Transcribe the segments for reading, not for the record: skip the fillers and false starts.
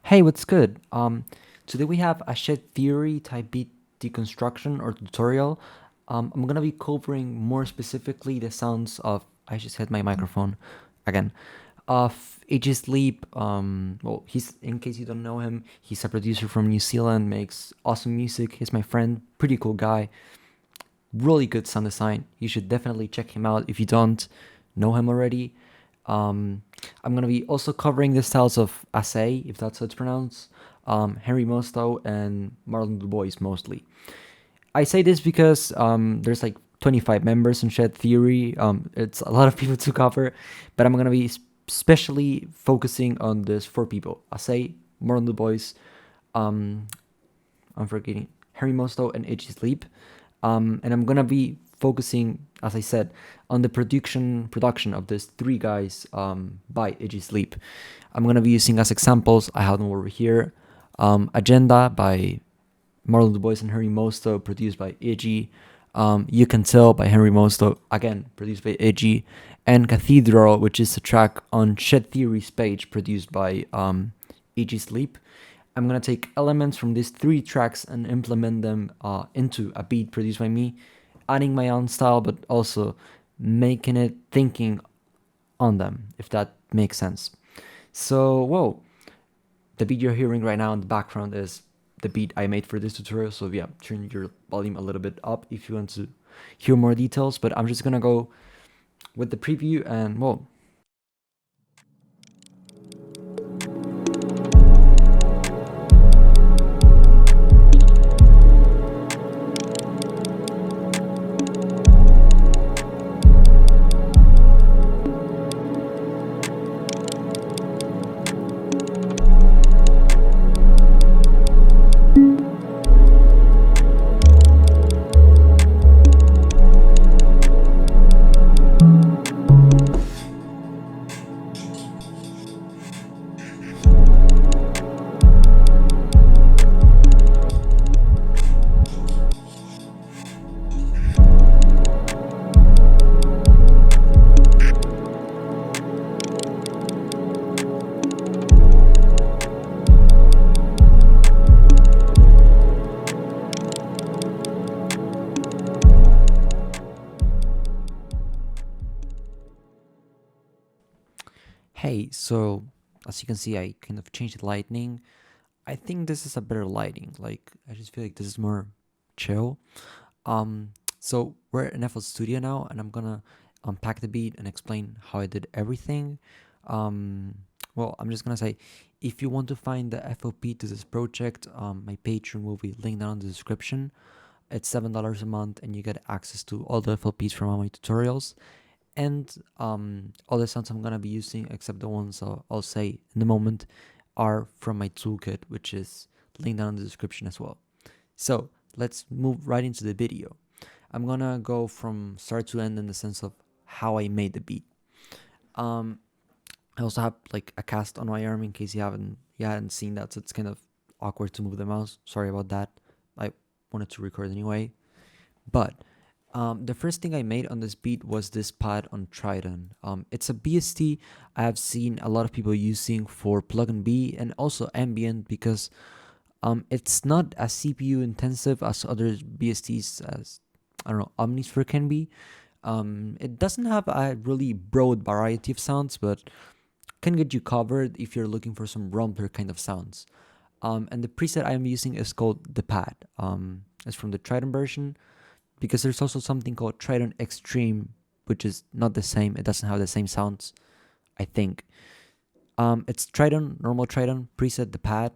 Hey, what's good? Today we have a shed theory type beat deconstruction or tutorial. I'm gonna be covering more specifically the sounds of. I just hit my microphone again. Of AJ Sleep. Well, he's in case you don't know him, he's a producer from New Zealand, makes awesome music. He's my friend, pretty cool guy, really good sound design. You should definitely check him out if you don't know him already. Um, I'm gonna be also covering the styles of Assay, if that's how it's pronounced, Henry Mostow, and Marlon DuBois mostly. I say this because there's like 25 members in Shed Theory. It's a lot of people to cover, but I'm gonna be especially focusing on this four people: Assay, Marlon DuBois, um, I'm forgetting Henry Mostow and Itchy Sleep. And I'm gonna be focusing, as I said, on the production of these three guys by Itchy Sleep. I'm gonna be using as examples. I have them over here. Agenda by Marlon DuBois and Henry Mostow, produced by Iggy. You Can Tell by Henry Mostow, again produced by Iggy, and Cathedral, which is a track on Shed Theory's page, produced by Iggy Sleep. I'm gonna take elements from these three tracks and implement them into a beat produced by me, adding my own style, but also making it thinking on them, if that makes sense. So, whoa, the beat you're hearing right now in the background is the beat I made for this tutorial. So yeah, turn your volume a little bit up if you want to hear more details. But I'm just gonna go with the preview and whoa. Hey, so as you can see, I kind of changed the lighting. I think this is a better lighting. Like I just feel like this is more chill. So we're in FL Studio now, and I'm gonna unpack the beat and explain how I did everything. Um, well, I'm just gonna say, if you want to find the FOP to this project, my Patreon will be linked down in the description. It's $7 a month, and you get access to all the FLPs from all my tutorials, and all the sounds I'm gonna be using, except the ones I'll say in the moment, are from my toolkit, which is linked down in the description as well. So let's move right into the video. I'm gonna go from start to end in the sense of how I made the beat. Um, I also have like a cast on my arm in case you hadn't seen that, so it's kind of awkward to move the mouse. Sorry about that. I wanted to record anyway, but the first thing I made on this beat was this pad on Triton. It's a BST I have seen a lot of people using for plug and B and also ambient because it's not as CPU intensive as other BSTs, as I don't know, Omnisphere can be. It doesn't have a really broad variety of sounds, but can get you covered if you're looking for some rumper kind of sounds. And the preset I'm using is called the pad. It's from the Triton version, because there's also something called Triton Extreme, which is not the same. It doesn't have the same sounds, I think. It's Triton, normal Triton, preset the pad.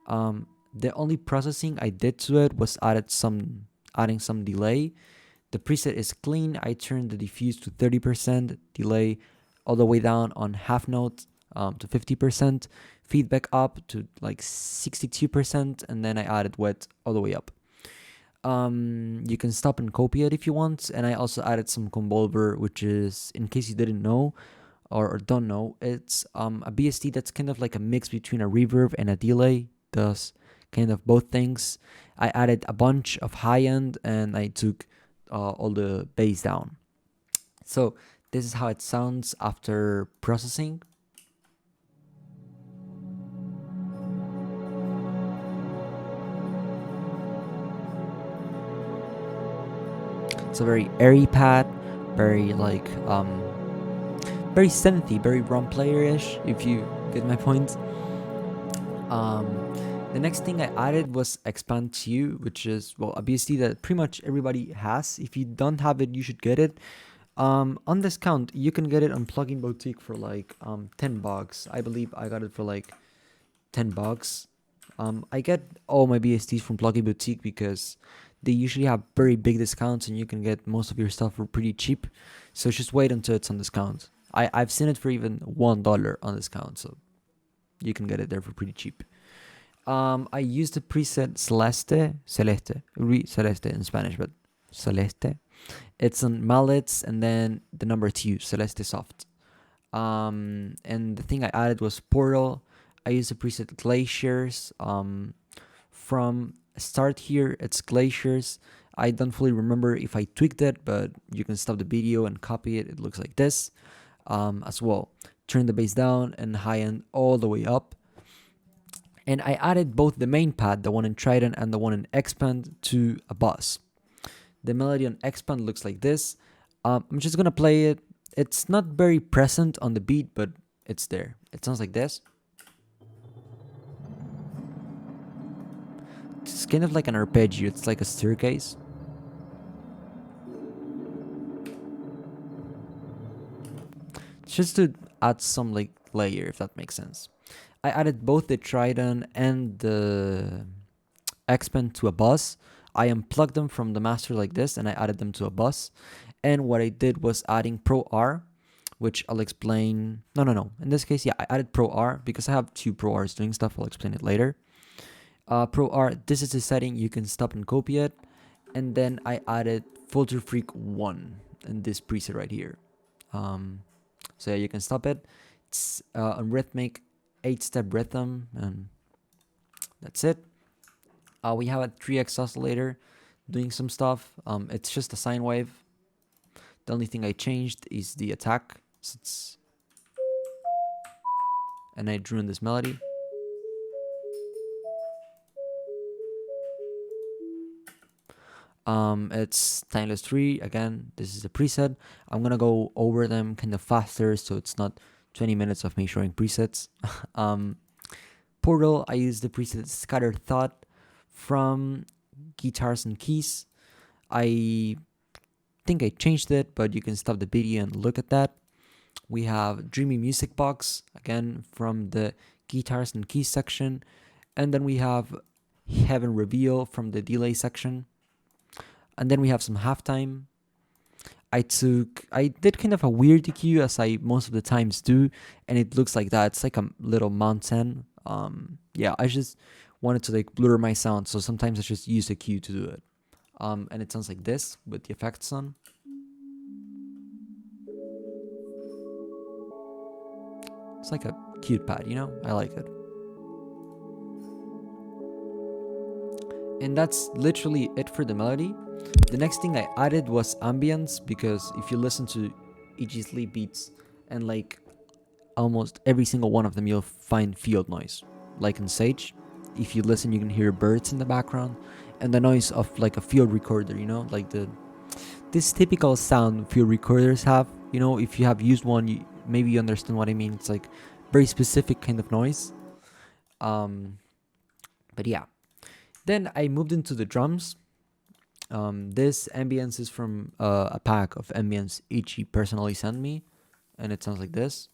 The only processing I did to it was adding some delay. The preset is clean. I turned the diffuse to 30%, delay all the way down on half note to 50%, feedback up to like 62%, and then I added wet all the way up. You can stop and copy it if you want, and I also added some convolver, which is, in case you didn't know or don't know, it's a BST that's kind of like a mix between a reverb and a delay. Does kind of both things. I added a bunch of high end, and I took all the bass down. So this is how it sounds after processing. It's a very airy pad, very like very synthy, very drum player-ish, if you get my point. The next thing I added was expand 2, which is, well, obviously that pretty much everybody has. If you don't have it, you should get it. On discount, you can get it on Plugin Boutique for like $10. I believe I got it for like $10. I get all my BSTs from Plugin Boutique because they usually have very big discounts and you can get most of your stuff for pretty cheap. So just wait until it's on discount. I've seen it for even $1 on discount, so you can get it there for pretty cheap. I used the preset Celeste in Spanish, but Celeste. It's on mallets and then the number 2, Celeste Soft. And the thing I added was Portal. I used the preset Glaciers. From start here, it's Glaciers. I don't fully remember if I tweaked it, but you can stop the video and copy it. It looks like this as well. Turn the bass down and high end all the way up. And I added both the main pad, the one in Trident and the one in Expand, to a bus. The melody on Expand looks like this. I'm just gonna play it. It's not very present on the beat, but it's there. It sounds like this. It's kind of like an arpeggio. It's like a staircase. Just to add some like layer, if that makes sense. I added both the Trident and the Expand to a bus. I unplugged them from the master like this and I added them to a bus. And what I did was adding Pro R, which I'll explain. No. In this case, yeah, I added Pro R because I have 2 Pro Rs doing stuff. I'll explain it later. Pro R, this is the setting. You can stop and copy it. And then I added Filter Freak 1 in this preset right here. So yeah, you can stop it. It's on rhythmic, 8-step rhythm, and that's it. We have a 3x oscillator doing some stuff. It's just a sine wave. The only thing I changed is the attack. So and I drew in this melody. It's Timeless 3. Again, this is a preset. I'm gonna go over them kind of faster so it's not 20 minutes of me showing presets. Portal, I use the preset Scattered Thought from Guitars and Keys. I think I changed it, but you can stop the video and look at that. We have Dreamy Music Box, again from the Guitars and Keys section. And then we have Heaven Reveal from the Delay section. And then we have some halftime. I did kind of a weird EQ as I most of the times do, and it looks like that. It's like a little mountain. Yeah, I just wanted to like blur my sound, so sometimes I just use a EQ to do it. And it sounds like this with the effects on. It's like a cute pad, you know? I like it. And that's literally it for the melody. The next thing I added was ambience, because if you listen to EG Sleep beats and like almost every single one of them, you'll find field noise. Like in Sage, if you listen, you can hear birds in the background and the noise of like a field recorder, you know, like this typical sound field recorders have. You know, if you have used one, maybe you understand what I mean. It's like very specific kind of noise. But yeah. Then I moved into the drums. This ambience is from a pack of ambience Ichi personally sent me, and it sounds like this.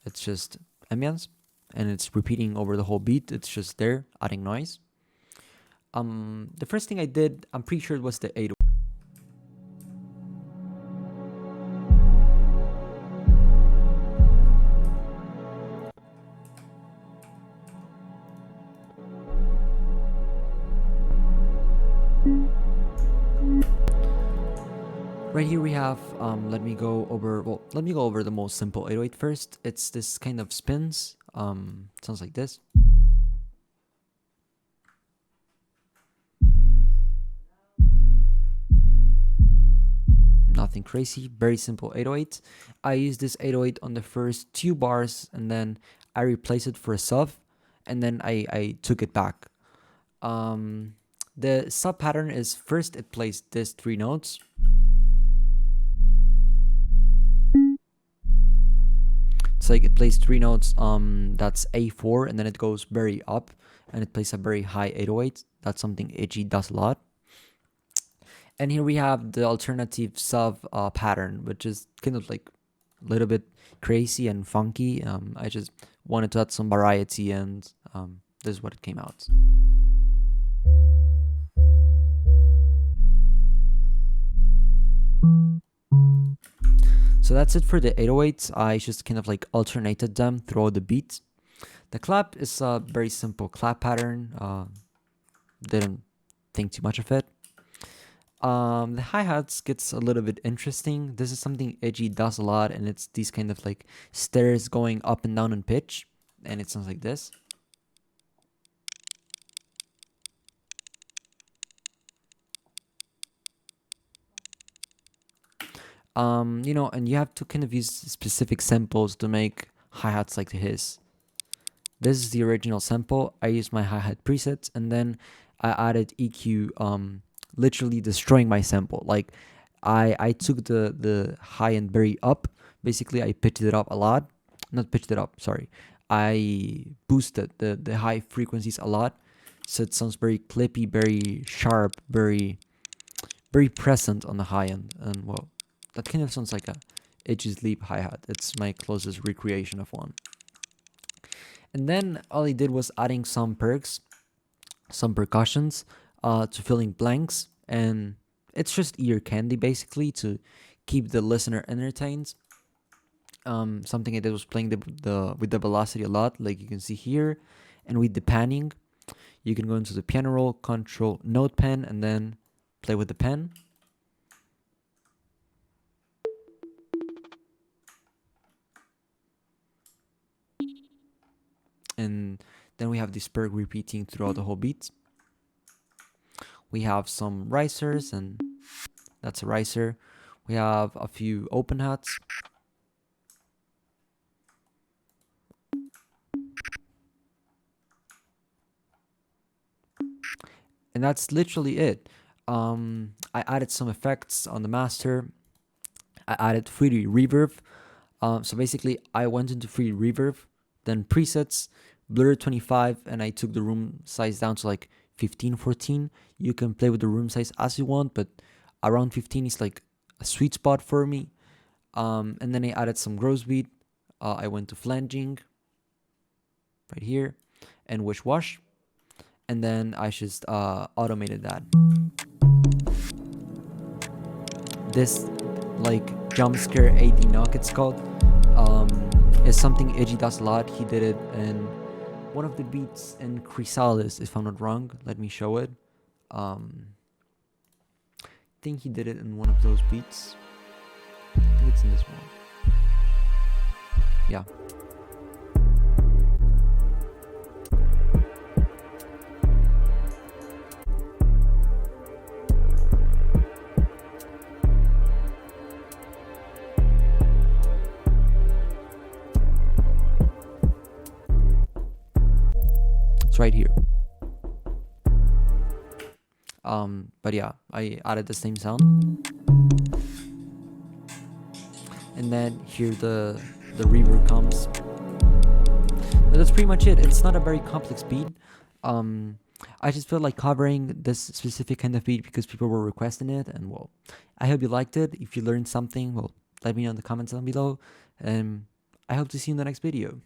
It's just ambience, and it's repeating over the whole beat. It's just there, adding noise. The first thing I did, I'm pretty sure it was the 808. Right here we have, let me go over the most simple 808 first. It's this kind of spins, sounds like this. Nothing crazy, very simple 808. I used this 808 on the first 2 bars, and then I replaced it for a sub, and then I took it back. The sub pattern is first it plays these 3 notes. It's like it plays 3 notes, that's A4, and then it goes very up, and it plays a very high 808. That's something Edgy does a lot. And here we have the alternative sub pattern, which is kind of like a little bit crazy and funky. I just wanted to add some variety, and this is what it came out. So that's it for the 808s. I just kind of like alternated them throughout the beat. The clap is a very simple clap pattern. Didn't think too much of it. The hi-hats gets a little bit interesting. This is something Edgy does a lot, and it's these kind of like stairs going up and down in pitch, and it sounds like this. You know, and you have to kind of use specific samples to make hi-hats like his. This is the original sample. I used my hi-hat presets, and then I added EQ, literally destroying my sample. Like I took the high end very up. Basically, I pitched it up a lot. Not pitched it up, sorry. I boosted the high frequencies a lot, so it sounds very clippy, very sharp, very present on the high end. And well, that kind of sounds like a Edgy's Leap hi-hat. It's my closest recreation of one. And then all I did was adding some perks, some percussions, to filling blanks, and it's just ear candy basically to keep the listener entertained. Something I did was playing with the velocity a lot, like you can see here, and with the panning, you can go into the piano roll, control note pen, and then play with the pen. And then we have this perk repeating throughout the whole beat. We have some risers, and that's a riser. We have a few open hats. And that's literally it. I added some effects on the master. I added 3D reverb. So basically, I went into 3D reverb, then presets, blur 25, and I took the room size down to like 15, 14. You can play with the room size as you want, but around 15 is like a sweet spot for me. And then I added some gross beat. I went to flanging right here and wish wash, and then I just automated that. This like jump scare 80 knock, it's called, is something Edgy does a lot. He did it in one of the beats in Chrysalis, if I'm not wrong. Let me show it. I think he did it in one of those beats. I think it's in this one. Yeah. It's right here. But yeah, I added the same sound. And then here the reverb comes. But that's pretty much it. It's not a very complex beat. I just felt like covering this specific kind of beat because people were requesting it, and well, I hope you liked it. If you learned something, well, let me know in the comments down below. And I hope to see you in the next video.